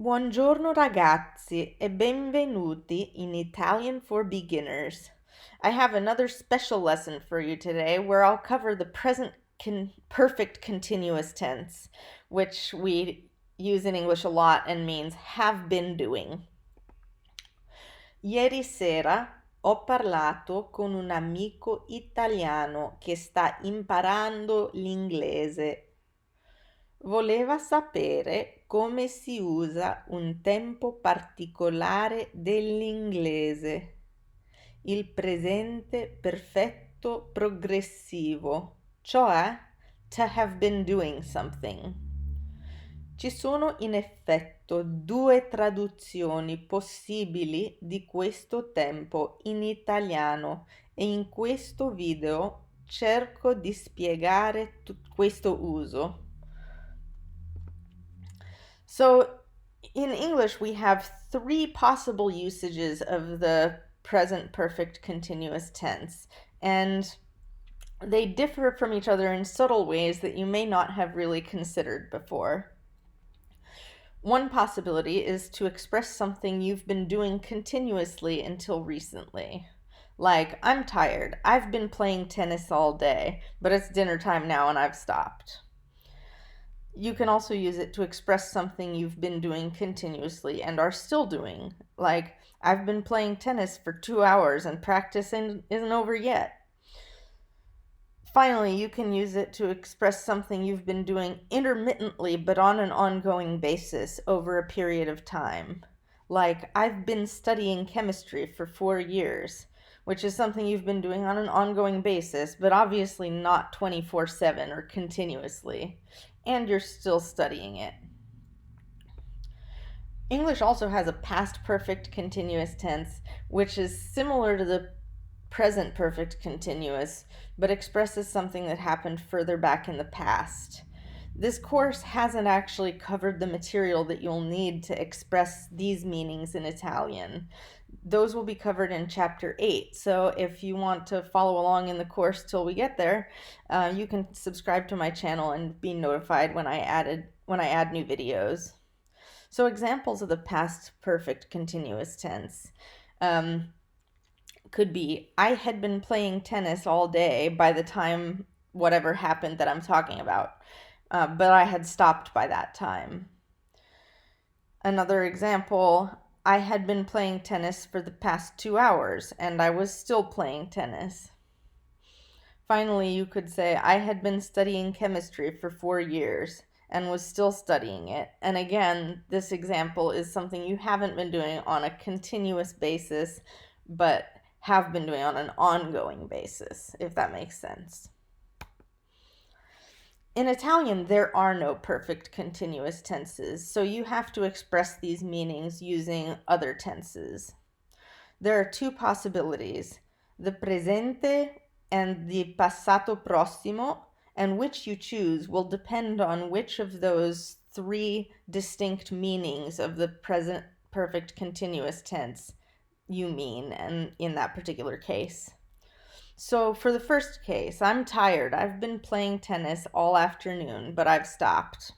Buongiorno ragazzi e benvenuti in Italian for Beginners. I have another special lesson for you today where I'll cover the present perfect continuous tense, which we use in English a lot and means have been doing. Ieri sera ho parlato con un amico italiano che sta imparando l'inglese. Voleva sapere come si usa un tempo particolare dell'inglese, il presente perfetto progressivo, cioè to have been doing something. Ci sono in effetti due traduzioni possibili di questo tempo in italiano e in questo video cerco di spiegare questo uso. So, in English, we have three possible usages of the present perfect continuous tense, and they differ from each other in subtle ways that you may not have really considered before. One possibility is to express something you've been doing continuously until recently. Like, I'm tired. I've been playing tennis all day, but it's dinner time now and I've stopped. You can also use it to express something you've been doing continuously and are still doing. Like, I've been playing tennis for 2 hours and practice isn't over yet. Finally, you can use it to express something you've been doing intermittently but on an ongoing basis over a period of time. Like, I've been studying chemistry for 4 years, which is something you've been doing on an ongoing basis, but obviously not 24/7 or continuously, and you're still studying it. English also has a past perfect continuous tense, which is similar to the present perfect continuous, but expresses something that happened further back in the past. This course hasn't actually covered the material that you'll need to express these meanings in Italian. Those will be covered in Chapter 8, so if you want to follow along in the course till we get there, you can subscribe to my channel and be notified when I add new videos. So examples of the past perfect continuous tense could be, I had been playing tennis all day by the time whatever happened that I'm talking about, but I had stopped by that time. Another example, I had been playing tennis for the past 2 hours and I was still playing tennis. Finally, you could say, I had been studying chemistry for 4 years and was still studying it. And again, this example is something you haven't been doing on a continuous basis, but have been doing on an ongoing basis, if that makes sense. In Italian, there are no perfect continuous tenses, so you have to express these meanings using other tenses. There are two possibilities, the presente and the passato prossimo, and which you choose will depend on which of those three distinct meanings of the present perfect continuous tense you mean, and in that particular case. So for the first case, I'm tired. I've been playing tennis all afternoon, but I've stopped.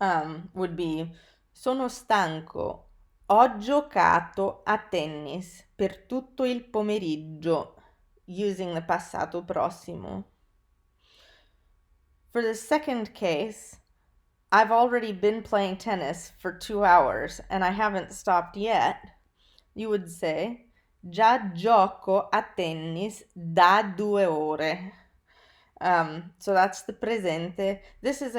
Would be, sono stanco. Ho giocato a tennis per tutto il pomeriggio, using the passato prossimo. For the second case, I've already been playing tennis for 2 hours and I haven't stopped yet. You would say, già gioco a tennis da 2 ore. So that's the presente. This is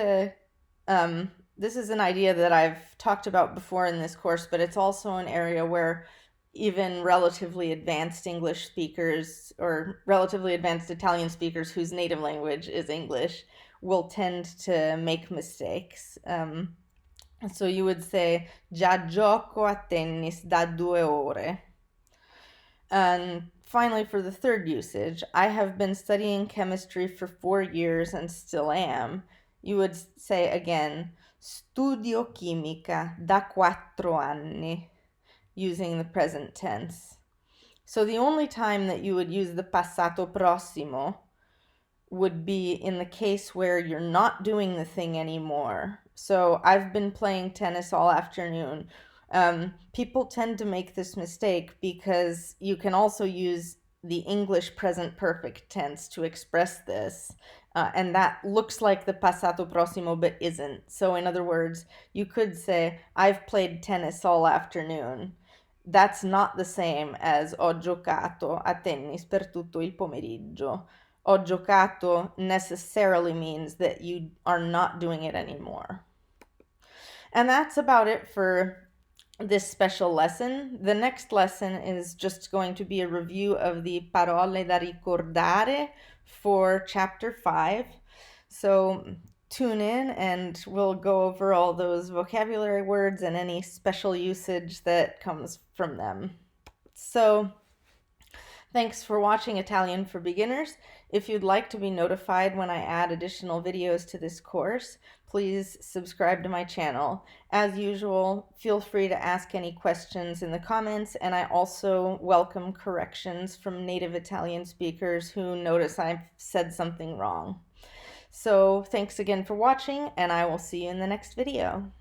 an idea that I've talked about before in this course, but it's also an area where even relatively advanced English speakers or relatively advanced Italian speakers whose native language is English will tend to make mistakes. So you would say, già gioco a tennis da 2 ore. And finally, for the third usage, I have been studying chemistry for 4 years and still am. You would say again, studio chimica da 4 anni, using the present tense. So the only time that you would use the passato prossimo would be in the case where you're not doing the thing anymore, So I've been playing tennis all afternoon. People tend to make this mistake because you can also use the English present perfect tense to express this. And that looks like the passato prossimo but isn't. So, in other words, you could say, I've played tennis all afternoon. That's not the same as ho giocato a tennis per tutto il pomeriggio. Ho giocato necessarily means that you are not doing it anymore. And that's about it for this special lesson. The next lesson is just going to be a review of the parole da ricordare for chapter 5. So tune in and we'll go over all those vocabulary words and any special usage that comes from them. So thanks for watching Italian for Beginners. If you'd like to be notified when I add additional videos to this course, please subscribe to my channel. As usual, feel free to ask any questions in the comments, and I also welcome corrections from native Italian speakers who notice I've said something wrong. So thanks again for watching, and I will see you in the next video.